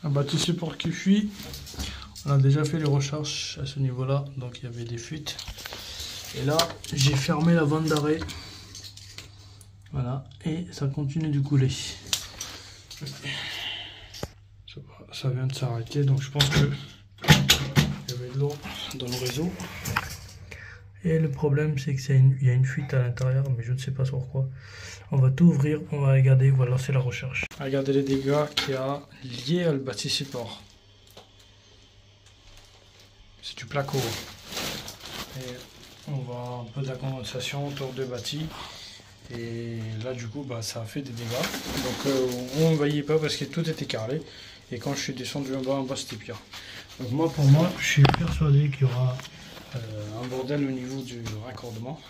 Un bâti support qui fuit. On a déjà fait les recharges à ce niveau-là, donc il y avait des fuites. Et là, j'ai fermé la vanne d'arrêt. Voilà, et ça continue de couler. Ça vient de s'arrêter, donc je pense que il y avait de l'eau dans le réseau. Et le problème, c'est qu'il y a une fuite à l'intérieur, mais je ne sais pas pourquoi. On va tout ouvrir, on va regarder, on va lancer la recherche. Regardez les dégâts qu'il y a liés à le bâti support. C'est du placo. Et on voit un peu de la condensation autour de bâti. Et là, du coup, ça a fait des dégâts. Donc, on ne voyait pas parce que tout était carrelé. Et quand je suis descendu en bas, c'était pire. Donc, pour moi, je suis persuadé qu'il y aura un bordel au niveau du raccordement.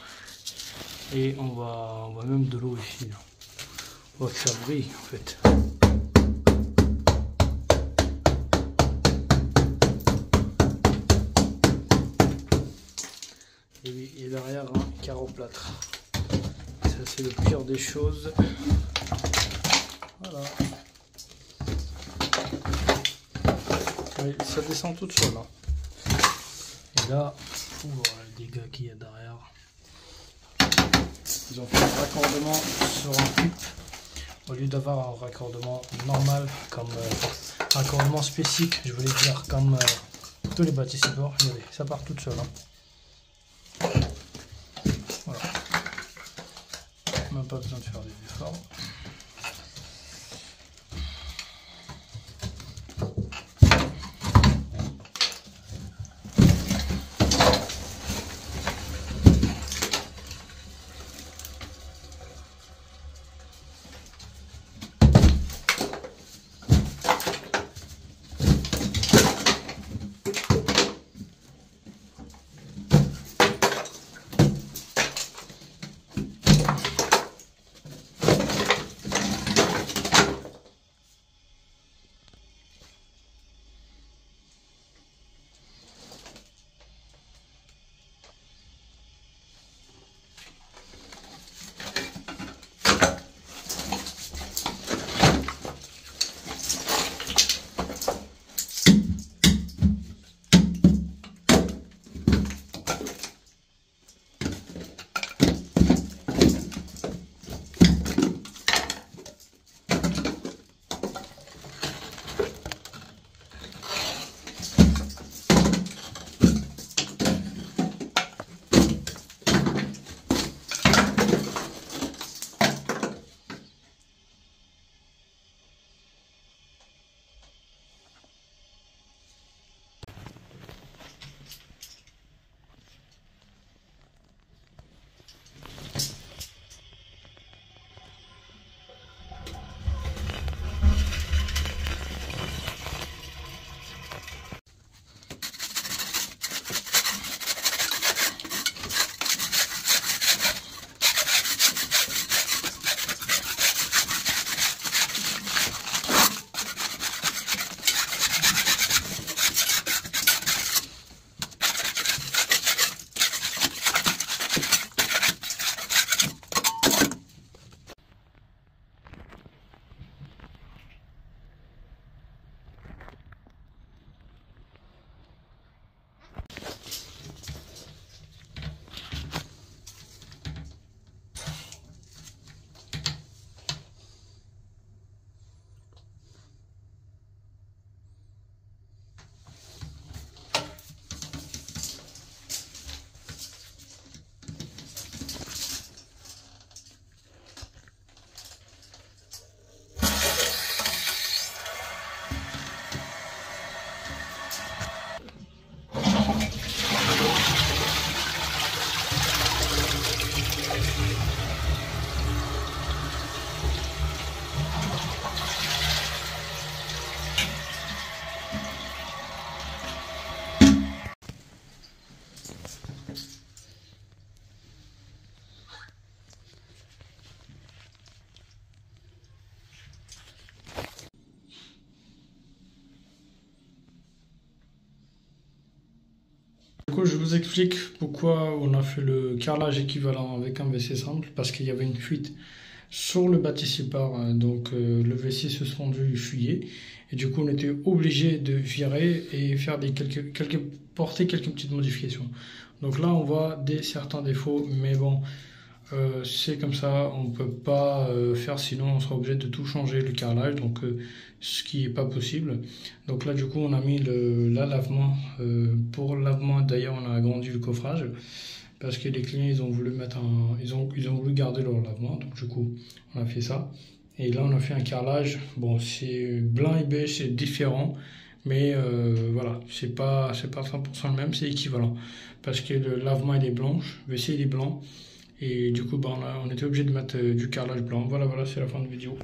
Et on voit même de l'eau ici. Là. On voit que ça brille, en fait. Et derrière, un carreau plâtre. Ça, c'est le pire des choses. Voilà. Oui, ça descend tout seul. Hein. Et là, les dégâts qu'il y a derrière. Ils ont fait un raccordement sur un pipe au lieu d'avoir un raccordement normal comme raccordement spécifique, je voulais dire comme tous les bâtis support. Regardez, ça part tout seul. Hein. Voilà. Même pas besoin de faire des efforts. Du coup, je vous explique pourquoi on a fait le carrelage équivalent avec un WC simple, parce qu'il y avait une fuite sur le bâti sépare, donc le WC suspendu fuyait. Et du coup, on était obligé de virer et faire porter quelques petites modifications. Donc là, on voit certains défauts, mais bon, c'est comme ça, on ne peut pas faire, sinon on sera obligé de tout changer le carrelage, donc ce qui n'est pas possible. Donc là, du coup, on a mis lavement. Pour le lavement, d'ailleurs, on a agrandi le coffrage parce que les clients ils ont voulu ils ont voulu garder leur lavement, donc du coup, on a fait ça. Et là, on a fait un carrelage. Bon, c'est blanc et beige, c'est différent. Mais voilà, c'est pas 100% le même, c'est équivalent. Parce que le lavement il est blanche, le WC il est blanc. Et du coup, bah, on était obligé de mettre du carrelage blanc. Voilà, c'est la fin de la vidéo.